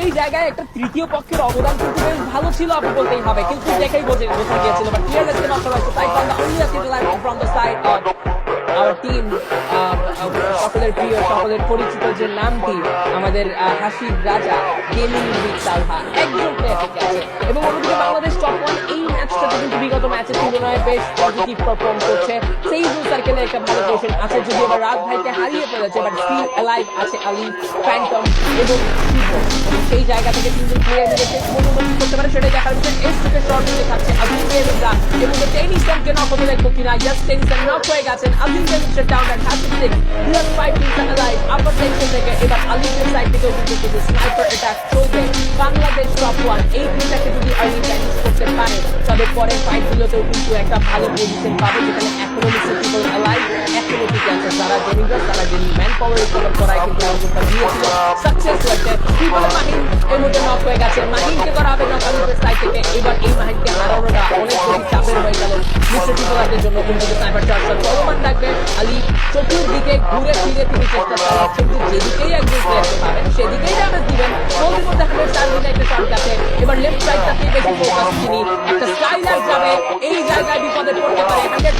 সেই জায়গায় একটা তৃতীয় পক্ষের অবদান কিন্তু বেশ ভালো ছিল আপনি বলতেই হবে, কিন্তু দেখেই বোঝা গিয়েছিল। বাট ক্লিয়ারনেসকে নষ্ট হয়েছে, তাই from the only assist alive from the side of our team, সকলের প্রিয়, সকলের পরিচিত যে নামটি আমাদের হাসির রাজা গেমিং উইথ সালহা একজন প্লেয়ারকে আছে। এবং অন্যদিকে বাংলাদেশ টপ ওয়ান এই ম্যাচটাতে কিন্তু বিগত ম্যাচের তুলনায় বেশ পজিটিভ পারফর্ম করছে। সেই জুন সার্কেলে একটা ভালো পজিশন আছে, যদি এবার রাত ভাইকে হারিয়ে ফেলেছে, বাট স্টিল অ্যালাইভ আছে আলী, ফ্যান্টম এবং সেই জায়গা থেকে তিনজন প্লেয়ার নিজেকে অনুমতি করতে পারে, সেটাই দেখার বিষয়। এস থেকে শর্ট দিতে থাকছে আজিম বেরুজা এবং টেনিসনকে নক হতে দেখবো কিনা। ইয়াস, টেনিসন নক হয়ে গেছেন। আজিম বেরুজা down at 36, plus 5 teams alive upper section থেকে। এবার আলিফের সাইড থেকেও কিন্তু কিছু স্নাইপার অ্যাটাক চলবে। বাংলাদেশ টপ ওয়ান এই টিমটাকে যদি আর্লি ফিনিশ করতে পারে, তবে পরের ফাইটগুলোতেও কিন্তু একটা ভালো পজিশন পাবে, যেখানে এখনো মিস্টার পিপল অ্যালাইভ এখনো ঠিক আছে। যারা গেমিংরা, তারা গেমিং ম্যান পাওয়ার রিকভার করায় কিন্তু অবস্থা দিয়েছিল, সাকসেস হয়েছে। পিপলের মাহিন এর মধ্যে নক হয়ে গেছে, মাহিনকে করা হবে নক আলিফের সাইড থেকে। এবার এই মাহিনকে হারানোটা অনেক বেশি চাপের হয়ে গেল মিস্টার পিপলারদের জন্য, কিন্তু স্নাইপার চার্জটা চলমান থাকবে। আলী চতুর্দিকে ঘুরে ফিরে তিনি চেষ্টা চালাচ্ছেন যে যেদিকেই একজন প্লেয়ারকে পাবেন সেদিকেই ড্যামেজ দিবেন। মধ্যে মধ্যে 100 একটা শট গেছে। এবার লেফট সাইডটাতে বেশি ফোকাস তিনি, একটা স্কাইলার যাবে, এই জায়গায় বিপদে পড়তে পারে। 100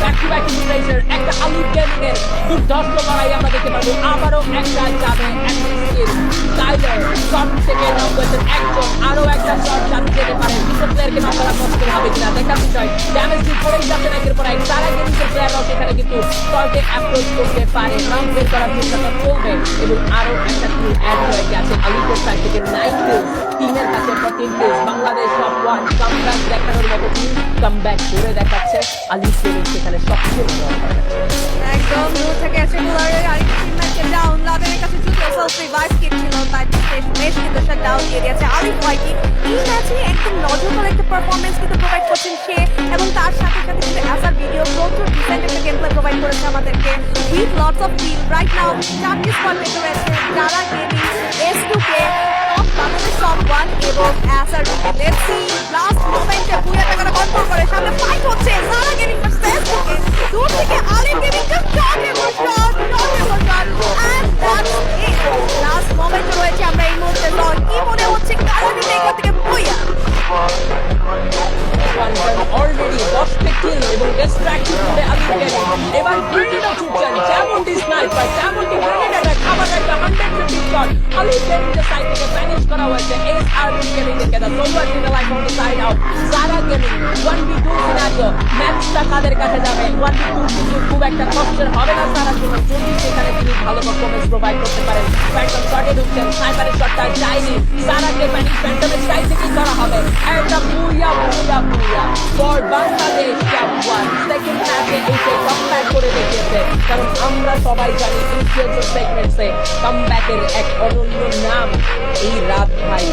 ব্যাক টু ব্যাক ইনফ্লেশন, একটা আলিফ গেমিং এর দুর্ধর্ষ লড়াই আমরা দেখতে পাবো। আবারও একটা যাবে, একটা স্কিল স্কাইলার শট থেকে নক করেছেন একজন, আরো একটা শট যাতে যেতে পারে। দুটো প্লেয়ারকে নক করা পসিবল হবে কিনা দেখার বিষয়। ড্যামেজ ডিপ করেই যাচ্ছেন একের পর এক। তারা গেমিংয়ের প্লেয়াররাও সেখানে কিন্তু শর্টে অ্যাপ্রোচ করতে পারে, রাউন্ড বের করার চেষ্টা চলবে। এবং আরো একটা কিল অ্যাড হয়ে গেছে আলিফের সাইড থেকে 9 কিলস, টিমের কাছে 14 kills. Bangladesh top one comeback দেখানোর মতো টিম কামব্যাক করে দেখাচ্ছে। আলিফ সেখানে সবচেয়ে ভালো একদম দূর থেকে এসে বোলারের আরেকটি টিমমেটকে ডাউন, লাদেনের কাছে যদিও সেলফ রিভাইভ কিট ছিল, বাট বেশ কিন্তু সে ডাউন দিয়ে দিয়েছে আলিফ ওয়াইটি। এই ম্যাচে একদম নজরদার একটা পারফরমেন্স কিন্তু প্রোভাইড করছেন সে, এবং তার সাথে সাথে কিন্তু অ্যাসার ভিডিও প্রচুর ডিসেন্ট একটা গেম প্লে প্রোভাইড করেছে আমাদেরকে with lots of kill. Right now 4টি স্কোয়াড বেঁচে রয়েছে, যারা gaming, S2K, Bangladesh top one এবং Acer video. Let's see last মোমেন্টে বুয়া টাকাটা কন্ট্রোল করে সামনে ফাইট হচ্ছে। যারা গেমিং ভার্সেস S2K, দূর থেকে আলিফ গেমিং জাস্ট শট এবং shot, and that's it. Last মোমেন্টে রয়েছে আমরা এই মুহূর্তে। কি মনে হচ্ছে কারা নিতে এখান থেকে বুয়া অলরেডি 10টা কিল এবং ডিস্ট্রাক্টেড করে আলিফ গেমিং। এবার গ্রেনেডও ছুটছেন, যেমনটি স্নাইপার তেমনটি গ্রেনেড অ্যাটাক, আবার একটা 150 শট আলিফ গেমিং এর সাইড থেকে ফিনিশ করা হয়েছে। SR গেমিং থেকে the solver in the life on the side out. যারা গেমিং 1v2 সিনারিও, ম্যাচটা কাদের কাছে যাবে? 1v2 কিন্তু খুব একটা কষ্টের হবে না তার জন্য, যদি সেখানে তিনি ভালো পারফরমেন্স প্রোভাইড করতে পারেন। ফ্যান্টম শটে ঢুকছেন, স্নাইপারের শটটা যায়নি, সারাকে ফ্যান্টমের সাইড থেকেই করা হবে। একটা বুয়া বুয়া বুয়া for Bangladesh top one. Second ম্যাচে এসে কামব্যাক করে দেখিয়েছে, কারণ আমরা সবাই জানি ইনফ্লুয়েন্সার সেগমেন্টসে কামব্যাকের এক অনন্য নাম এই রাত ভাই।